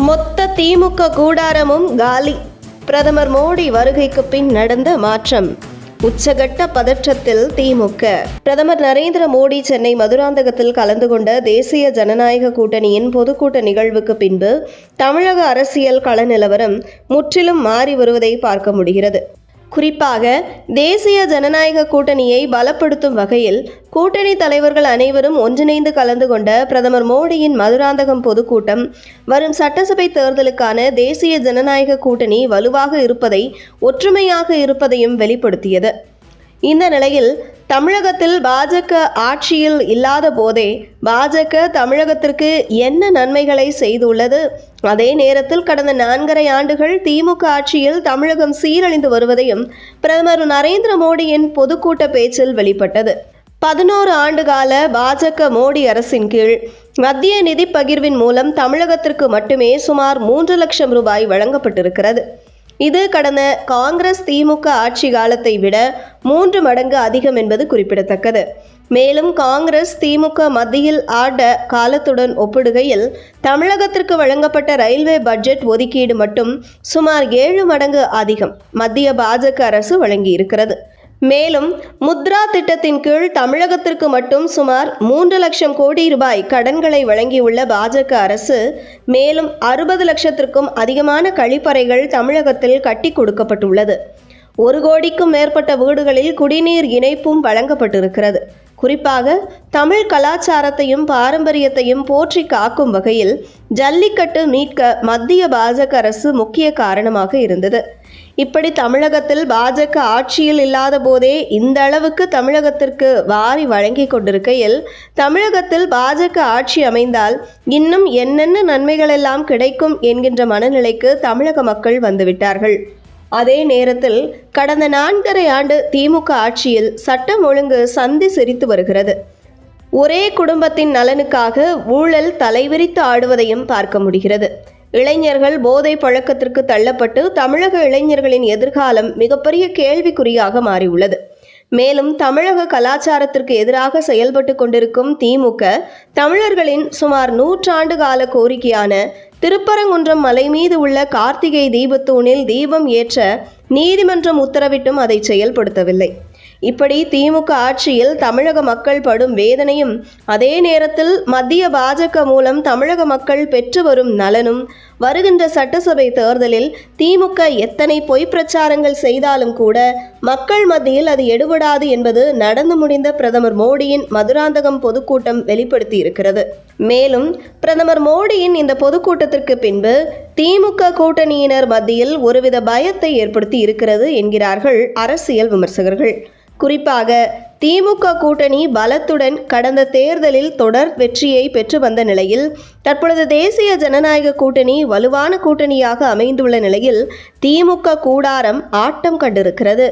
மொத்த திமுக கூடாரமும் காலி. பிரதமர் மோடி வருகைக்கு பின் நடந்த மாற்றம். உச்சகட்ட பதற்றத்தில் திமுக. பிரதமர் நரேந்திர மோடி சென்னை மதுராந்தகத்தில் கலந்து கொண்ட தேசிய ஜனநாயக கூட்டணியின் பொதுக்கூட்ட நிகழ்வுக்கு பின்பு தமிழக அரசியல் கள நிலவரம் முற்றிலும் மாறி வருவதை பார்க்க முடிகிறது. குறிப்பாக தேசிய ஜனநாயக கூட்டணியை பலப்படுத்தும் வகையில் கூட்டணி தலைவர்கள் அனைவரும் ஒன்றிணைந்து கலந்து கொண்ட பிரதமர் மோடியின் மதுராந்தகம் பொதுக்கூட்டம் வரும் சட்டசபை தேர்தலுக்கான தேசிய ஜனநாயக கூட்டணி வலுவாக இருப்பதை, ஒற்றுமையாக இருப்பதையும் வெளிப்படுத்தியது. இந்த நிலையில் தமிழகத்தில் பாஜக ஆட்சியில் இல்லாத போதே பாஜக தமிழகத்திற்கு என்ன நன்மைகளை செய்துள்ளது? அதே நேரத்தில் கடந்த 4.5 ஆண்டுகள் திமுக ஆட்சியில் தமிழகம் சீரழிந்து வருவதையும் பிரதமர் நரேந்திர மோடியின் பொதுக்கூட்ட பேச்சில் வெளிப்பட்டது. 11 ஆண்டுகால பாஜக மோடி அரசின் கீழ் மத்திய நிதி பகிர்வின் மூலம் தமிழகத்திற்கு மட்டுமே சுமார் 3 லட்சம் ரூபாய் வழங்கப்பட்டிருக்கிறது. இது கடந்த காங்கிரஸ் திமுக ஆட்சி காலத்தை விட 3 மடங்கு அதிகம் என்பது குறிப்பிடத்தக்கது. மேலும் காங்கிரஸ் திமுக மத்தியில் ஆண்ட காலத்துடன் ஒப்பிடுகையில் தமிழகத்திற்கு வழங்கப்பட்ட ரயில்வே பட்ஜெட் ஒதுக்கீடு மட்டும் சுமார் 7 மடங்கு அதிகம் மத்திய பாஜக அரசு வழங்கியிருக்கிறது. மேலும் முத்ரா திட்டத்தின் கீழ் தமிழகத்திற்கு மட்டும் சுமார் 3 லட்சம் கோடி ரூபாய் கடன்களை வழங்கியுள்ள பாஜக அரசு மேலும் 60 லட்சத்திற்கும் அதிகமான கழிப்பறைகள் தமிழகத்தில் கட்டி கொடுக்கப்பட்டுள்ளது. 1 கோடிக்கும் மேற்பட்ட வீடுகளில் குடிநீர் இணைப்பும் வழங்கப்பட்டிருக்கிறது. குறிப்பாக தமிழ் கலாச்சாரத்தையும் பாரம்பரியத்தையும் போற்றி காக்கும் வகையில் ஜல்லிக்கட்டு மீட்க மத்திய பாஜக அரசு முக்கிய காரணமாக இருந்தது. இப்படி தமிழகத்தில் பாஜக ஆட்சியில் இல்லாத போதே இந்த அளவுக்கு தமிழகத்திற்கு வாரி வழங்கி கொண்டிருக்கையில் தமிழகத்தில் பாஜக ஆட்சி அமைந்தால் இன்னும் என்னென்ன நன்மைகளெல்லாம் கிடைக்கும் என்கின்ற மனநிலைக்கு தமிழக மக்கள் வந்துவிட்டார்கள். அதே நேரத்தில் கடந்த 4.5 ஆண்டு திமுக ஆட்சியில் சட்டம் ஒழுங்கு சந்தி சிரித்து வருகிறது. ஒரே குடும்பத்தின் நலனுக்காக ஊழல் தலைவிரித்து ஆடுவதையும் பார்க்க முடிகிறது. இளைஞர்கள் போதை பழக்கத்திற்கு தள்ளப்பட்டு தமிழக இளைஞர்களின் எதிர்காலம் மிகப்பெரிய கேள்விக்குறியாக மாறியுள்ளது. மேலும் தமிழக கலாச்சாரத்திற்கு எதிராக செயல்பட்டு கொண்டிருக்கும் திமுக தமிழர்களின் சுமார் 100 ஆண்டு கால கோரிக்கையான திருப்பரங்குன்றம் மலை மீது உள்ள கார்த்திகை தீபத்தூணில் தீபம் ஏற்ற நீதிமன்றம் உத்தரவிட்டும் அதை செயல்படுத்தவில்லை. இப்படி திமுக ஆட்சியில் தமிழக மக்கள் படும் வேதனையும், அதே நேரத்தில் மத்திய பாஜக மூலம் தமிழக மக்கள் பெற்று வரும் நலனும், வருகின்ற சட்டசபை தேர்தலில் திமுக எத்தனை பொய் பிரச்சாரங்கள் செய்தாலும் கூட மக்கள் மத்தியில் அது எடுபடாது என்பது நடந்து முடிந்த பிரதமர் மோடியின் மதுராந்தகம் பொதுக்கூட்டம் வெளிப்படுத்தி இருக்கிறது. மேலும் பிரதமர் மோடியின் இந்த பொதுக்கூட்டத்திற்கு பின்பு திமுக கூட்டணியினர் மத்தியில் ஒருவித பயத்தை ஏற்படுத்தி இருக்கிறது என்கிறார்கள் அரசியல் விமர்சகர்கள். குறிப்பாக திமுக கூட்டணி பலத்துடன் கடந்த தேர்தலில் தொடர் வெற்றியை பெற்று வந்த நிலையில் தற்பொழுது தேசிய ஜனநாயக கூட்டணி வலுவான கூட்டணியாக அமைந்துள்ள நிலையில் திமுக கூடாரம் ஆட்டம் கண்டிருக்கிறது.